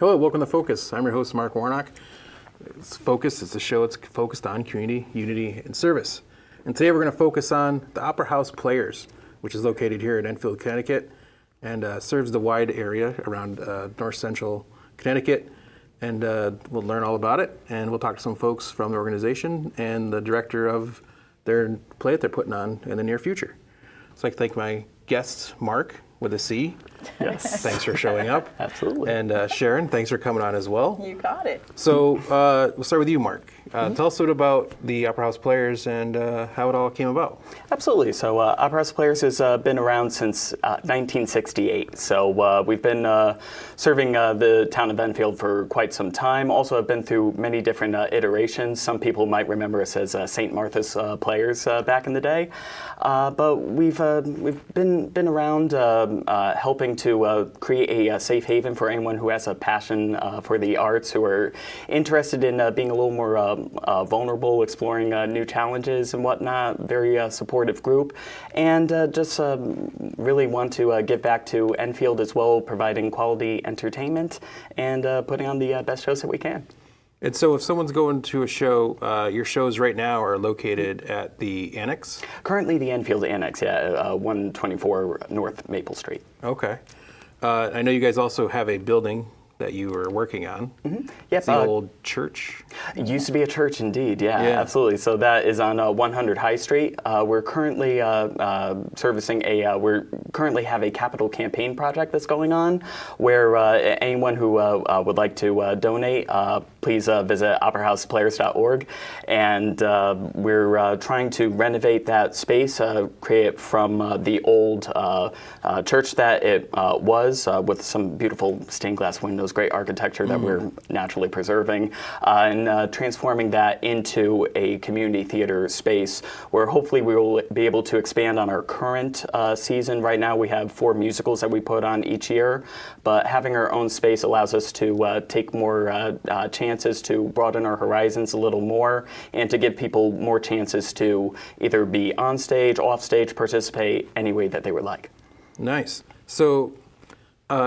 Hello, welcome to Focus. I'm your host, Marc. It's Focus. It's a show that's focused on community, unity, and service. And today we're going to focus on the Opera House Players, which is located here in Enfield, Connecticut, and serves the wide area around North Central Connecticut. And we'll learn all about it, and we'll talk to some folks from the organization and the director of their play that they're putting on in the near future. So I'd like to thank my guests, Marc, with a C. Yes. Thanks for showing up. Absolutely. And Sharon, thanks for coming on as well. You got it. So we'll start with you, Marc. Tell us a bit about the Opera House Players and how it all came about. Absolutely. So Opera House Players has been around since 1968. So we've been serving the town of Enfield for quite some time. Also have been through many different iterations. Some people might remember us as St. Martha's Players back in the day. But we've been around helping to create a safe haven for anyone who has a passion for the arts, who are interested in being a little more vulnerable, exploring new challenges and whatnot. Very supportive group, and just really want to give back to Enfield as well, providing quality entertainment and putting on the best shows that we can. And so if someone's going to a show, your shows right now are located at the Annex? Currently the Enfield Annex, 124 North Maple Street. Okay. I know you guys also have a building that you are working on. Mm-hmm. Yep. It's the old church. It used to be a church indeed, yeah, Yeah. absolutely. So that is on 100 High Street. We're currently we currently have a capital campaign project that's going on where anyone who would like to donate, please visit operahouseplayers.org. And we're trying to renovate that space, create it from the old church that it was, with some beautiful stained glass windows, great architecture that we're naturally preserving, and transforming that into a community theater space where hopefully we will be able to expand on our current season. Right now we have 4 musicals that we put on each year, but having our own space allows us to take more chances to broaden our horizons a little more and to give people more chances to either be on stage, off stage, participate any way that they would like. Nice. So,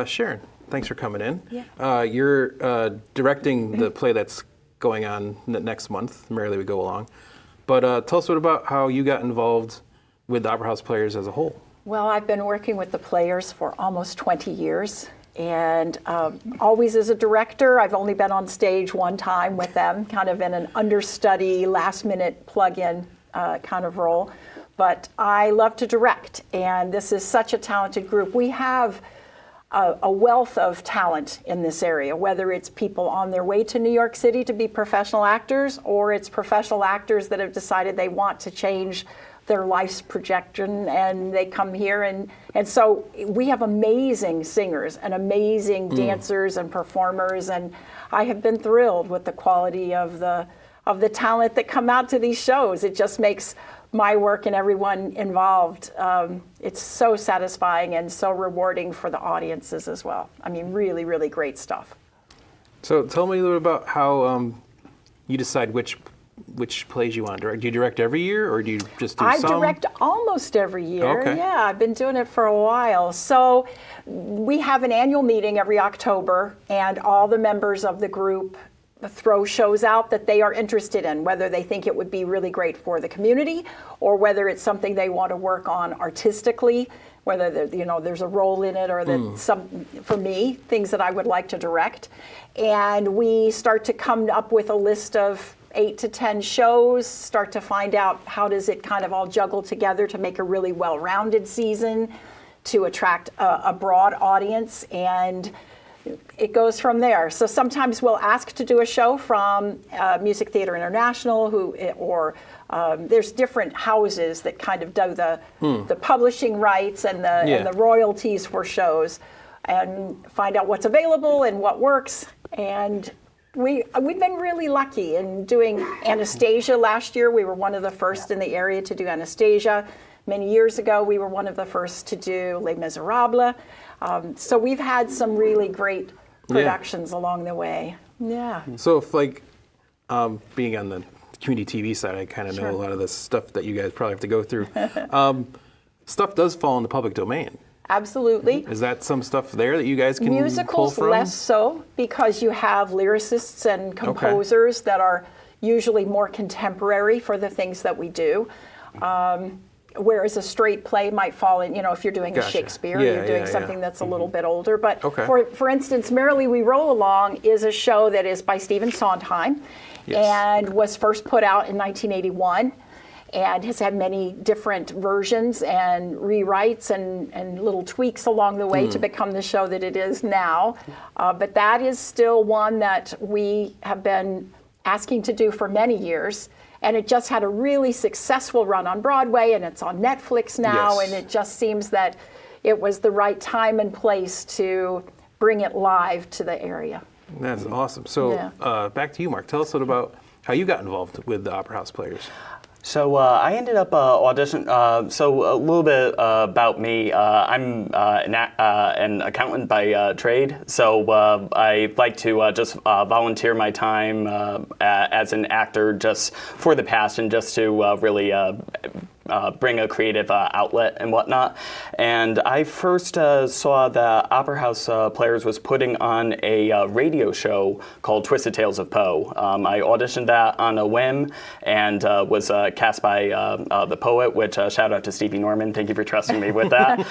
Sharon, thanks for coming in. Yeah. You're directing the play that's going on next month, Merrily We Roll Along. But tell us a bit about how you got involved with the Opera House Players as a whole. Well, I've been working with the Players for almost 20 years, and always as a director. I've only been on stage one time with them, kind of in an understudy, last-minute plug-in kind of role. But I love to direct, and this is such a talented group. We have a wealth of talent in this area, whether it's people on their way to New York City to be professional actors, or it's professional actors that have decided they want to change their life's projection and they come here. And so we have amazing singers and amazing dancers and performers, and I have been thrilled with the quality of the talent that come out to these shows. It just makes my work and everyone involved, it's so satisfying and so rewarding for the audiences as well. I mean, really, really great stuff. So tell me a little bit about how you decide which plays you want to direct. Do you direct every year, or do you just do some? I direct almost every year. Okay. Yeah, I've been doing it for a while. So we have an annual meeting every October, and all the members of the group throw shows out that they are interested in, whether they think it would be really great for the community or whether it's something they want to work on artistically, whether there's a role in it or that some, for me, things that I would like to direct. And we start to come up with a list of 8 to 10 shows, start to find out how does it kind of all juggle together to make a really well-rounded season, to attract a broad audience, and it goes from there. So sometimes we'll ask to do a show from Music Theater International, there's different houses that kind of do the publishing rights and the royalties for shows, and find out what's available and what works. And we've been really lucky in doing Anastasia last year. We were one of the first in the area to do Anastasia. Many years ago, we were one of the first to do Les Miserables. So we've had some really great productions along the way. Yeah. So if being on the community TV side, I kind of know a lot of the stuff that you guys probably have to go through. Stuff does fall in the public domain. absolutely. Is that some stuff there that you guys can Musicals pull from? less so, because you have lyricists and composers that are usually more contemporary for the things that we do. Whereas a straight play might fall in, if you're doing a Shakespeare, you're doing something that's a little bit older. But for instance, Merrily We Roll Along is a show that is by Stephen Sondheim and was first put out in 1981 and has had many different versions and rewrites and little tweaks along the way to become the show that it is now. But that is still one that we have been asking to do for many years. And it just had a really successful run on Broadway, and it's on Netflix now, and it just seems that it was the right time and place to bring it live to the area. That's awesome. So back to you, Marc. Tell us a little about how you got involved with the Opera House Players. So I ended up auditioning. So a little bit about me. I'm an accountant by trade. So I like to just volunteer my time as an actor just for the passion, just to really bring a creative outlet and whatnot. And I first saw that Opera House Players was putting on a radio show called Twisted Tales of Poe. I auditioned that on a whim and was cast by the poet, which shout out to Stevie Norman. Thank you for trusting me with that.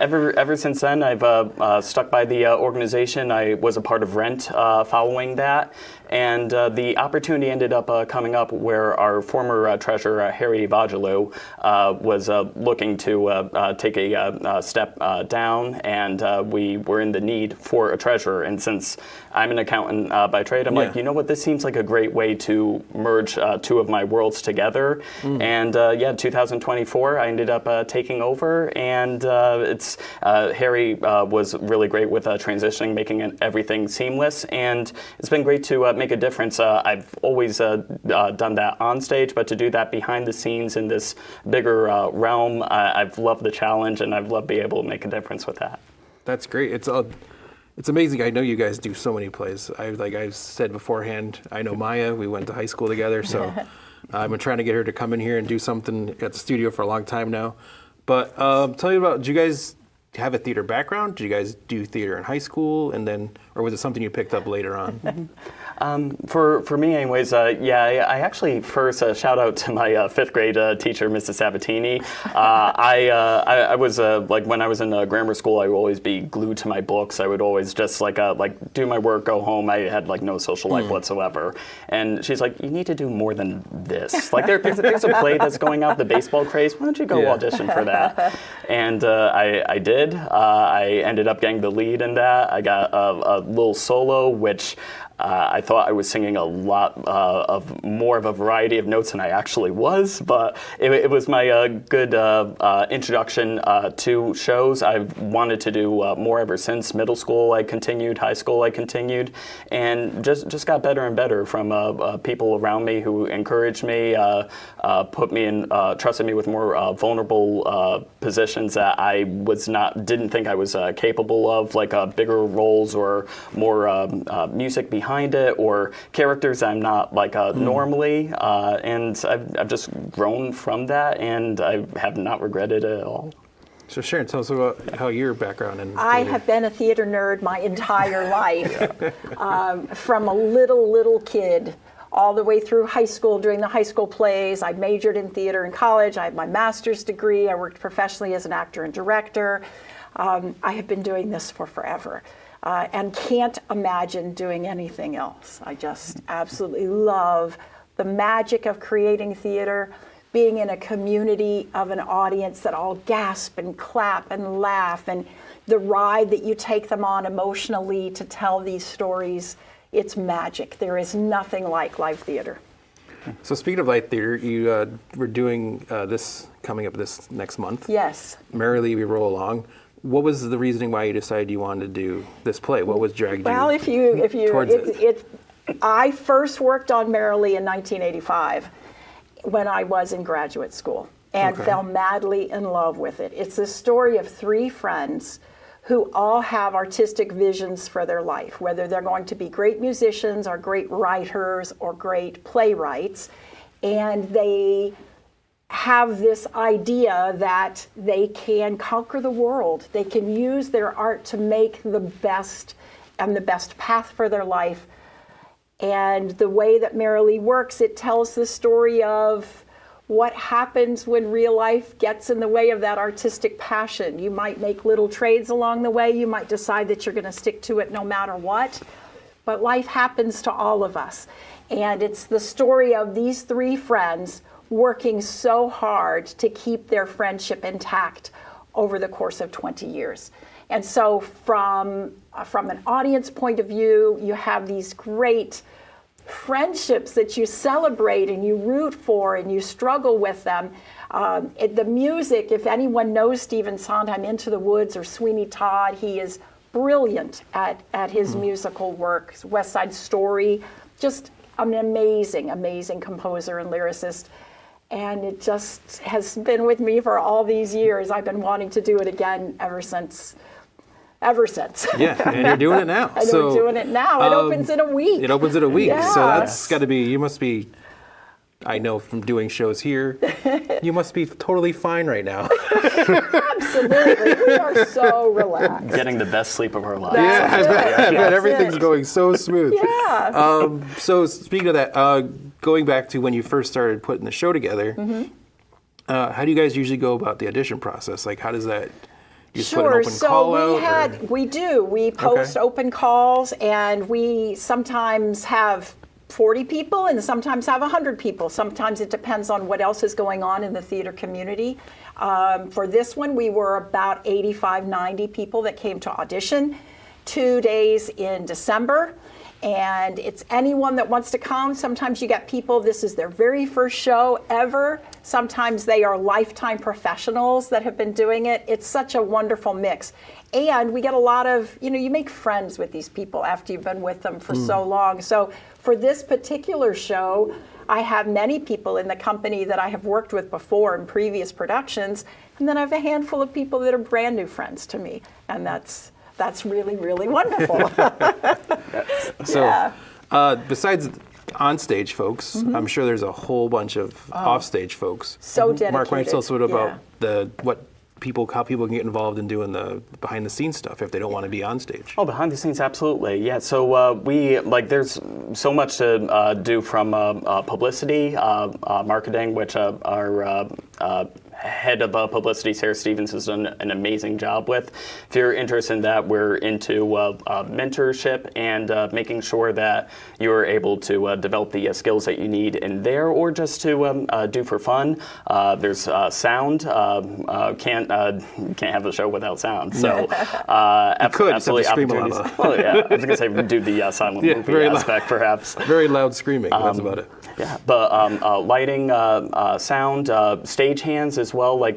Ever since then, I've stuck by the organization. I was a part of Rent following that. And the opportunity ended up coming up where our former treasurer, Harry Vajalou, was looking to take a step down, and we were in the need for a treasurer. And since I'm an accountant by trade, I'm like, you know what, this seems like a great way to merge two of my worlds together. And 2024, I ended up taking over, and Harry was really great with transitioning, making everything seamless, and it's been great to make a difference. I've always done that on stage, but to do that behind the scenes in this bigger realm, I've loved the challenge, and I've loved being able to make a difference with that. That's great. It's amazing. I know you guys do so many plays. Like I've said beforehand, I know Maya. We went to high school together, so I've been trying to get her to come in here and do something at the studio for a long time now. But tell me about, do you guys have a theater background? Did you guys do theater in high school, and then, or was it something you picked up later on? For me, anyways, I actually first shout out to my fifth grade teacher, Mrs. Sabatini. I was like when I was in grammar school, I would always be glued to my books. I would always just like do my work, go home. I had like no social life whatsoever. And she's like, you need to do more than this. Like there's a play that's going out, the baseball craze. Why don't you go audition for that? And I did. I ended up getting the lead in that. I got a little solo, which I thought I was singing a lot of more of a variety of notes than I actually was, but it was my good introduction to shows. I've wanted to do more ever since. Middle school I continued, high school I continued, and just got better and better from people around me who encouraged me, put me in, trusted me with more vulnerable positions that I didn't think I was capable of, like bigger roles or more music behind it, or characters I'm not like normally, and I've just grown from that, and I have not regretted it at all. So Sharon, tell us about how your background in I have been a theater nerd my entire life, from a little kid all the way through high school. During the high school plays, I majored in theater in college. I have my master's degree. I worked professionally as an actor and director. I have been doing this for forever. And can't imagine doing anything else. I just absolutely love the magic of creating theater, being in a community of an audience that all gasp and clap and laugh, and the ride that you take them on emotionally to tell these stories. It's magic. There is nothing like live theater. So speaking of live theater, you were doing this coming up this next month. Yes. Merrily We Roll Along. What was the reasoning why you decided you wanted to do this play? What was dragged well, you towards it? I first worked on Merrily in 1985 when I was in graduate school and fell madly in love with it. It's the story of three friends who all have artistic visions for their life, whether they're going to be great musicians or great writers or great playwrights, and they have this idea that they can conquer the world. They can use their art to make the best path for their life. And the way that Merrily works, it tells the story of what happens when real life gets in the way of that artistic passion. You might make little trades along the way. You might decide that you're going to stick to it no matter what. But life happens to all of us. And it's the story of these three friends working so hard to keep their friendship intact over the course of 20 years. And so from an audience point of view, you have these great friendships that you celebrate and you root for and you struggle with them. The music, if anyone knows Stephen Sondheim, Into the Woods or Sweeney Todd, he is brilliant at his musical work. West Side Story, just an amazing, amazing composer and lyricist. And it just has been with me for all these years. I've been wanting to do it again ever since. Yeah, and you're doing it now. And we're doing it now. It opens in a week. It opens in a week. Yeah. So that's got to be, you must be, I know from doing shows here, you must be totally fine right now. Absolutely. We are so relaxed. Getting the best sleep of our lives. Yeah, I bet That's everything's it. going so smooth. Yeah. So speaking of that, going back to when you first started putting the show together, how do you guys usually go about the audition process? Like, how does that? You just put an open call out? We do. We post open calls, and we sometimes have 40 people and sometimes have 100 people. Sometimes it depends on what else is going on in the theater community. For this one, we were about 85, 90 people that came to audition, 2 days in December. And it's anyone that wants to come. Sometimes you get people, this is their very first show ever. Sometimes they are lifetime professionals that have been doing it. It's such a wonderful mix. And we get a lot of, you make friends with these people after you've been with them for so long. So for this particular show, I have many people in the company that I have worked with before in previous productions. And then I have a handful of people that are brand new friends to me. And that's really, really wonderful. So, besides on-stage folks, I'm sure there's a whole bunch of off-stage folks. So dedicated. Marc, why don't you tell us a little about how people can get involved in doing the behind-the-scenes stuff if they don't want to be on stage? Oh, behind the scenes, absolutely. Yeah. So there's so much to do from publicity, marketing, which our head of publicity, Sarah Stevens, has done an amazing job with. If you're interested in that, we're into mentorship and making sure that you're able to develop the skills that you need in there, or just to do for fun. There's sound. Can't have a show without sound. So absolutely opportunities. Well, yeah, I was going to say do the silent movie aspect, perhaps. Very loud screaming. That's about it. Yeah, but lighting, sound, stagehands as well, like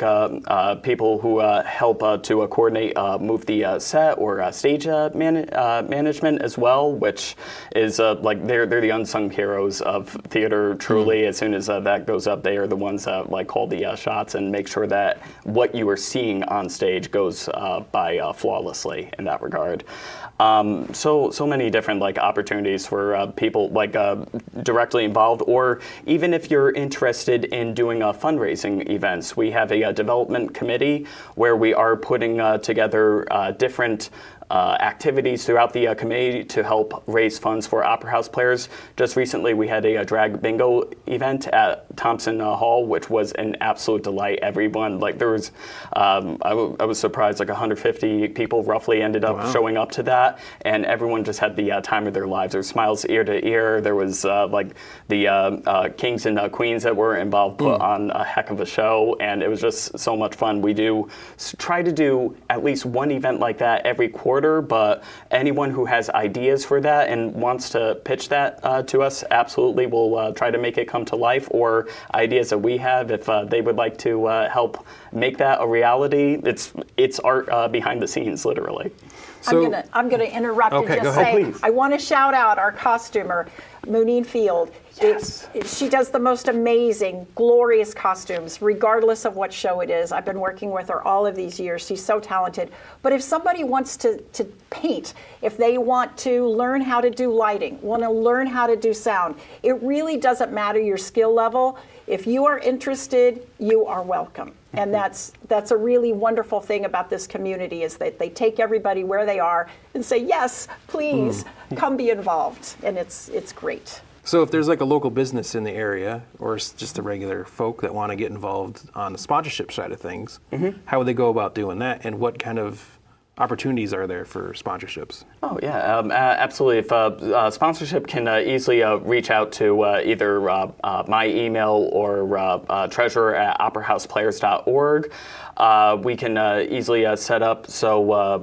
people who help to coordinate, move the set, or stage management as well, which is they're the unsung heroes of theater. Truly, as soon as that goes up, they are the ones that call the shots and make sure that what you are seeing on stage goes by flawlessly in that regard. So many different opportunities for people directly involved, or even if you're interested in doing fundraising events, we have a development committee where we are putting together different activities throughout the committee to help raise funds for Opera House players. Just recently, we had a drag bingo event at Thompson Hall, which was an absolute delight. Everyone, there was, I was surprised, 150 people roughly ended up showing up to that, and everyone just had the time of their lives. There were smiles ear to ear. There was the kings and queens that were involved put on a heck of a show, and it was just so much fun. We try to do at least one event like that every quarter. But anyone who has ideas for that and wants to pitch that to us, absolutely, we'll try to make it come to life, or ideas that we have, if they would like to help make that a reality. It's art behind the scenes, literally. So- I'm gonna interrupt Okay, and go just ahead, say please. I want to shout out our costumer, Moonine Field. Yes. She does the most amazing, glorious costumes, regardless of what show it is. I've been working with her all of these years. She's so talented. But if somebody wants to paint, if they want to learn how to do lighting, want to learn how to do sound, it really doesn't matter your skill level. If you are interested, you are welcome. And that's a really wonderful thing about this community is that they take everybody where they are and say, yes, please, come be involved. And it's great. So if there's like a local business in the area or just the regular folk that want to get involved on the sponsorship side of things, how would they go about doing that, and what kind of opportunities are there for sponsorships? Oh, yeah, absolutely. If sponsorship can easily reach out to either my email or treasurer@operahouseplayers.org. We can easily set up so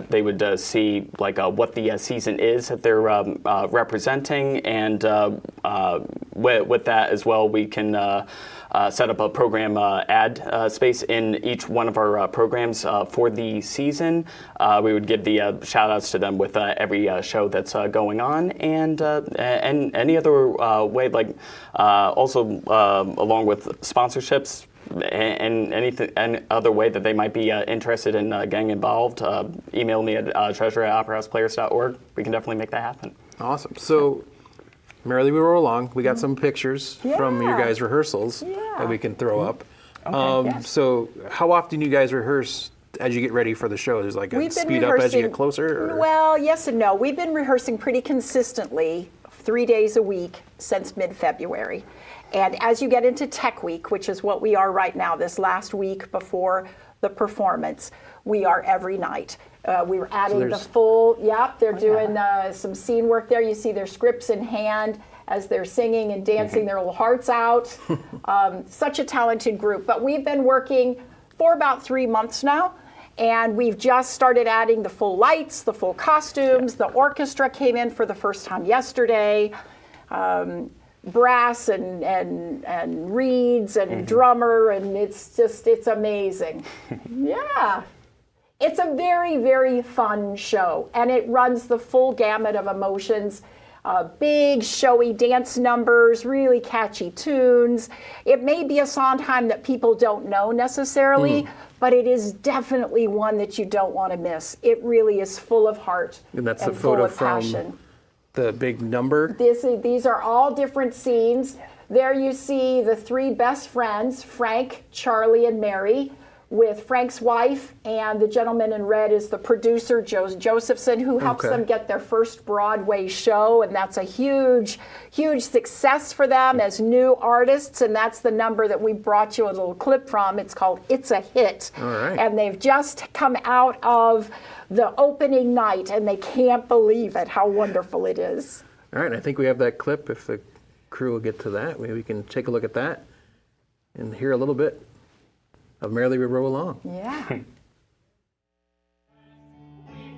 they would see like what the season is that they're representing, and with that as well, we can set up a program ad space in each one of our programs for the season. We would give the shout outs to them with every show that's going on, and any other way, like also along with sponsorships and anything, any other way that they might be interested in getting involved, email me at treasurer@operahouseplayers.org. We can definitely make that happen. Awesome. So, Merrily We Roll Along, we got some pictures from your Yeah. guys' rehearsals that we can throw up. Yes. So, how often do you guys rehearse as you get ready for the show? Is like a We've been speed up as you rehearsing- get closer? Or? Well, yes and no. We've been rehearsing pretty consistently 3 days a week since mid-February. And as you get into Tech Week, which is what we are right now, this last week before the performance, we are every night. We were adding the there's- full, they're doing some scene work there. You see their scripts in hand as they're singing and dancing their little hearts out. Such a talented group. But we've been working for about 3 months now. And we've just started adding the full lights, the full costumes. The orchestra came in for the first time yesterday. Brass and reeds and drummer, and it's amazing. Yeah. It's a very, very fun show, and it runs the full gamut of emotions. Big, showy dance numbers, really catchy tunes. It may be a Sondheim that people don't know necessarily, but it is definitely one that you don't want to miss. It really is full of heart And that's a full photo of from passion. the big number. These are all different scenes. There you see the 3 best friends, Frank, Charlie, and Mary, with Frank's wife, and the gentleman in red is the producer, Josephson, who helps Okay. them get their first Broadway show, and that's a huge, huge success for them as new artists, and that's the number that we brought you a little clip from. It's called It's a Hit. All right. And they've just come out of the opening night, and they can't believe it, how wonderful it is. All right, I think we have that clip. If the crew will get to that, maybe we can take a look at that and hear a little bit of Merrily We Roll Along. Yeah. We've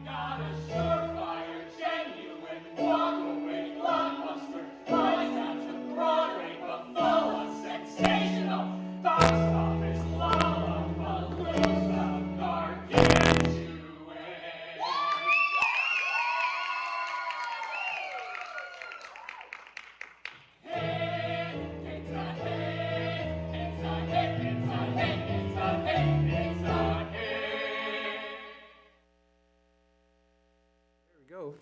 got a surefire, genuine, walk-away blockbuster. Lights out to Broadway, Buffalo, sensational. Box office, Lollapalooza, gargantuan. It's a hit, it's a hit, it's a hit, it's a hit, it's a hit. There we go.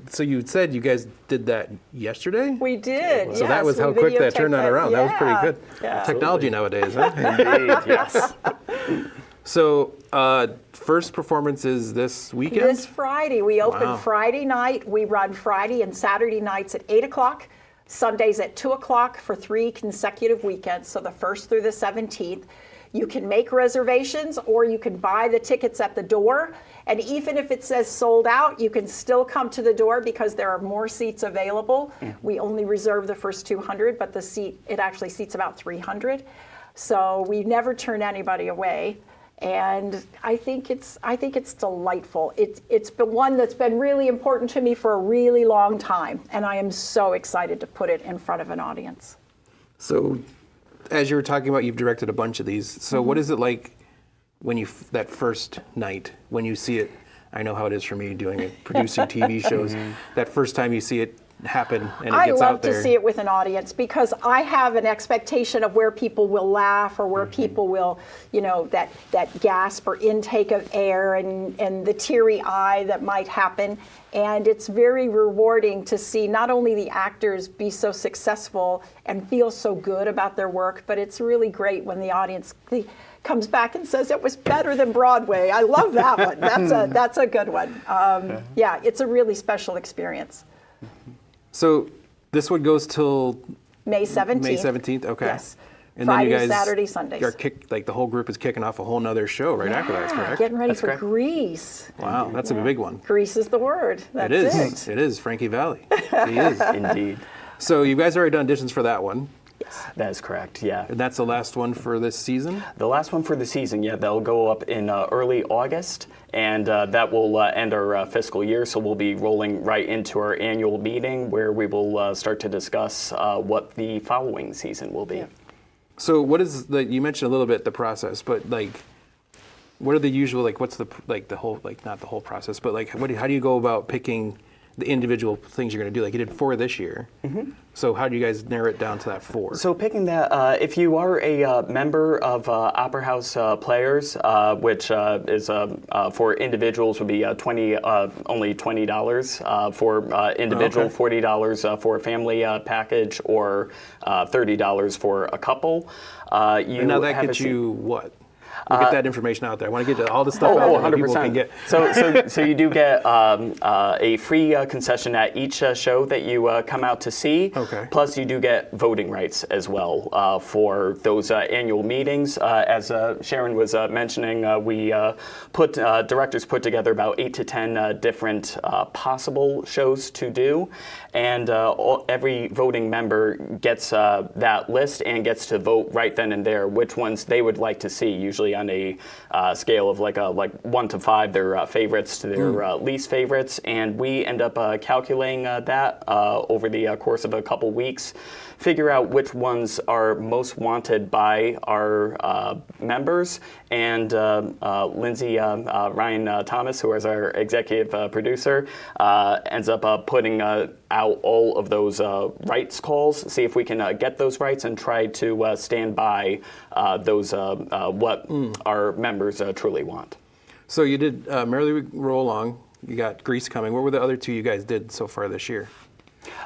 So you said you guys did that yesterday? We did. So that was how quick that turned that around. That was pretty good. Yeah. Technology nowadays, huh? Indeed, yes. So first performance is this weekend? This Friday, we open Wow. Friday night. We run Friday and Saturday nights at 8 o'clock, Sundays at 2 o'clock for 3 consecutive weekends, so the 1st through the 17th. You can make reservations or you can buy the tickets at the door. And even if it says sold out, you can still come to the door because there are more seats available. We only reserve the first 200, but it actually seats about 300. So we never turn anybody away. And I think it's delightful. It's been one that's been really important to me for a really long time, and I am so excited to put it in front of an audience. So as you were talking about, you've directed a bunch of these. So what is it like when that first night, when you see it I know how it is for me producing TV shows. That first time you see it happen and it I gets love out there. to see it with an audience because I have an expectation of where people will laugh or where people will, that gasp or intake of air and the teary eye that might happen. And it's very rewarding to see not only the actors be so successful and feel so good about their work, but it's really great when the audience comes back and says it was better than Broadway. I love that one. That's a good one. Yeah, it's a really special experience. So this one goes till May 17th. May 17th. Okay. Yes. And Fridays, then you guys Saturdays, Sundays. are the whole group is kicking off a whole nother show right after that, correct? Getting ready That's for correct. Grease. Wow, that's a big one. Grease is the word. That's It is. It is Frankie Valli. He is. Indeed. So you guys already done auditions for that one, That is correct, yeah. and that's the last one for this season. The last one for the season, yeah, that'll go up in early August, and that will end our fiscal year, so we'll be rolling right into our annual meeting where we will start to discuss what the following season will be. Yeah. So what is you mentioned a little bit the process, but what are the usual what's the whole not the whole process, but how do you go about picking the individual things you're going to do? You did 4 this year. Mm-hmm. So how do you guys narrow it down to that 4? So picking that, if you are a member of Opera House Players, which is for individuals would be only $20 for individual, Okay. $40 for a family package, or $30 for a couple. And now that have a gets seat. you what? You get that information out there. I want to get all the stuff out there that people can get. So you do get a free concession at each show that you come out to see. Okay. Plus, you do get voting rights as well for those annual meetings. As Sharon was mentioning, we directors put together about 8 to 10 different possible shows to do, and every voting member gets that list and gets to vote right then and there which ones they would like to see. Usually on a scale of like 1 to 5, their favorites to their least favorites, and we end up calculating that over the course of a couple weeks, figure out which ones are most wanted by our members, and Lindsay Ryan Thomas, who is our executive producer, ends up putting out all of those rights calls, see if we can get those rights and try to stand by those what our members truly want. So you did Merrily We Roll Along. You got Grease coming. What were the other 2 you guys did so far this year?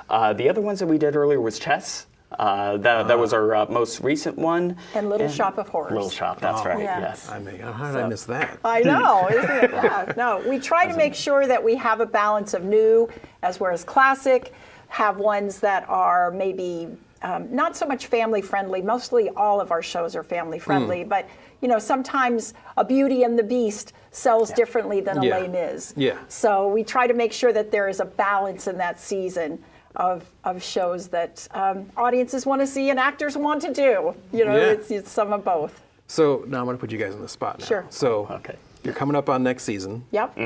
The other ones that we did earlier was Chess. That was our most recent one. And Little Shop of Horrors. Little Shop, that's right, Yeah. yes. How did I miss that? I know, isn't it? Yeah, no, we try to make sure that we have a balance of new as well as classic, have ones that are maybe not so much family friendly. Mostly all of our shows are family friendly, but sometimes a Beauty and the Beast sells differently than a Yeah. Les Mis. Yeah. So we try to make sure that there is a balance in that season of shows that audiences want to see and actors want to do. It's some of both. So now I'm going to put you guys on the spot now. Sure. So Okay. you're coming up on next season. Yep.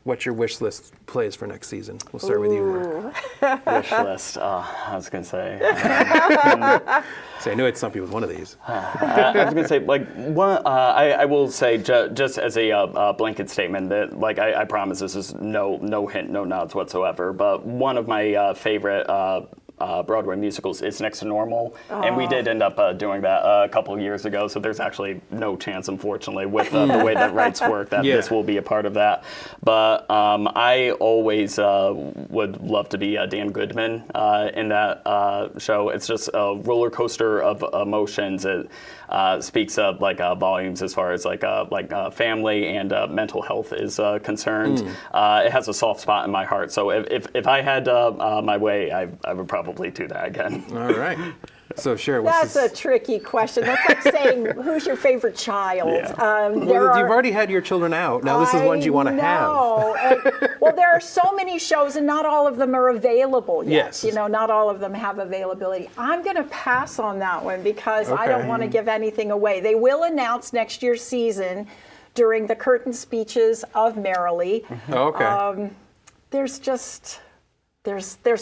What's your wish list plays for next season? We'll start with you, Marc. Wish list. I was going to say. So I knew I'd stump you with one of these. I was going to say, one. I will say, just as a blanket statement, that, I promise this is no hint, no nods whatsoever. But one of my favorite Broadway musicals is Next to Normal, and we did end up doing that a couple of years ago. So there's actually no chance, unfortunately, with the way that rights work, that this will be a part of that. But I always would love to be Dan Goodman in that show. It's just a roller coaster of emotions. It speaks of volumes as far as family and mental health is concerned. It has a soft spot in my heart. So if I had my way, I would probably do that again. All right. So Sharon, That's a tricky question. That's like saying, who's your favorite child? Yeah. You've already had your children out. Now this is ones you want to have. Well, there are so many shows, and not all of them are available yet. Yes. Not all of them have availability. I'm going to pass on that one because I don't want to give anything away. They will announce next year's season during the curtain speeches of Merrily. Oh, okay. There's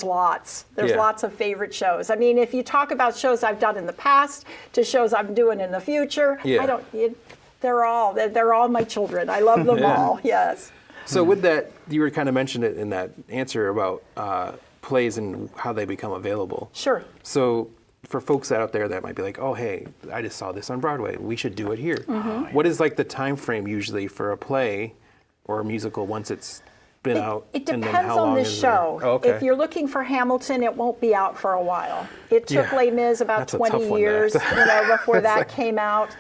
lots. There's lots of favorite shows. I mean, if you talk about shows I've done in the past to shows I'm doing in the future, they're all my children. I love them all. Yes. So with that, you were kind of mentioned it in that answer about plays and how they become available. Sure. So for folks out there that might be like, oh, hey, I just saw this on Broadway. We should do it here. What is like the time frame usually for a play or a musical once it's been out? It and then depends how on long the is there? show. Oh, okay. If you're looking for Hamilton, it won't be out for a while. It took Yeah. Les Mis about That's a tough 20 one to- years before that came out.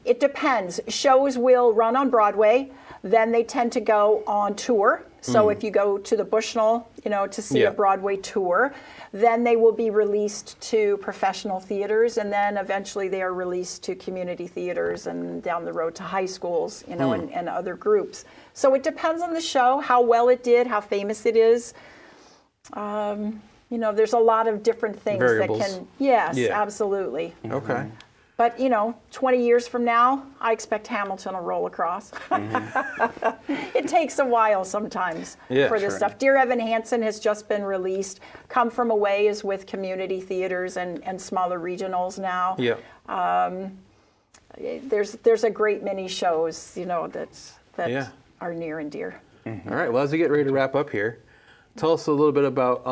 It depends. Shows will run on Broadway, then they tend to go on tour. So if you go to the Bushnell, to see Yeah. a Broadway tour, then they will be released to professional theaters, and then eventually they are released to community theaters and down the road to high schools, and other groups. So it depends on the show, how well it did, how famous it is. There's a lot of different things Variables. that can. Yes, Yeah. absolutely. Okay. But 20 years from now, I expect Hamilton to roll across. It takes a while sometimes Yeah, for this sure. stuff. Dear Evan Hansen has just been released. Come From Away is with community theaters and smaller regionals now. Yeah. There's a great many shows, that Yeah. are near and dear. All right. Well, as we get ready to wrap up here, tell us a little bit about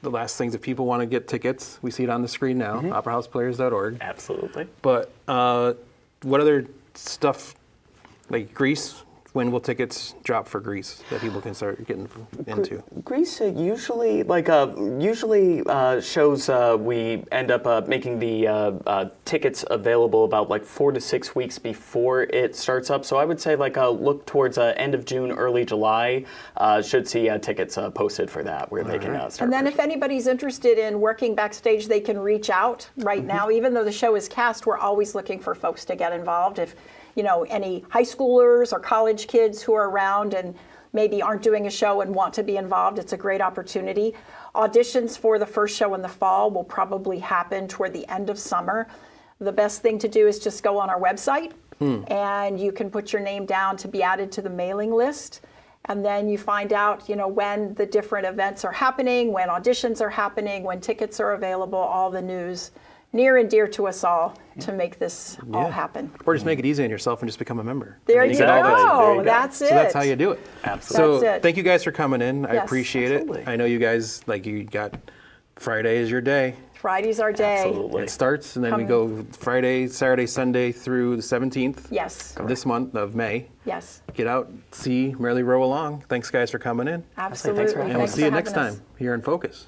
the last things. If people want to get tickets, we see it on the screen now, operahouseplayers.org. Absolutely. But what other stuff, like Grease, when will tickets drop for Grease that people can start getting into? Greece usually shows we end up making the tickets available about like 4 to 6 weeks before it starts up. So I would say look towards end of June, early July. Should see tickets posted for that where they can start. And then if anybody's interested in working backstage, they can reach out right now. Even though the show is cast, we're always looking for folks to get involved. If any high schoolers or college kids who are around and maybe aren't doing a show and want to be involved, it's a great opportunity. Auditions for the first show in the fall will probably happen toward the end of summer. The best thing to do is just go on our website and you can put your name down to be added to the mailing list. And then you find out, when the different events are happening, when auditions are happening, when tickets are available, all the news near and dear to us all to make this all happen. Or just make it easy on yourself and just become a member. There Exactly. you There you go. go. That's it. So that's how you do it. Absolutely. So That's it. thank you guys for coming in. I Yes, appreciate absolutely. it. I know you guys, you got Friday is your day. Friday's our day. Absolutely. It starts, and then we go Friday, Saturday, Sunday through the 17th Yes. of this month of May. Yes. Get out, see Merrily Roll Along. Thanks, guys, for coming in. Absolutely. thanks for having And we'll Thanks see you for next having us. time here in Focus.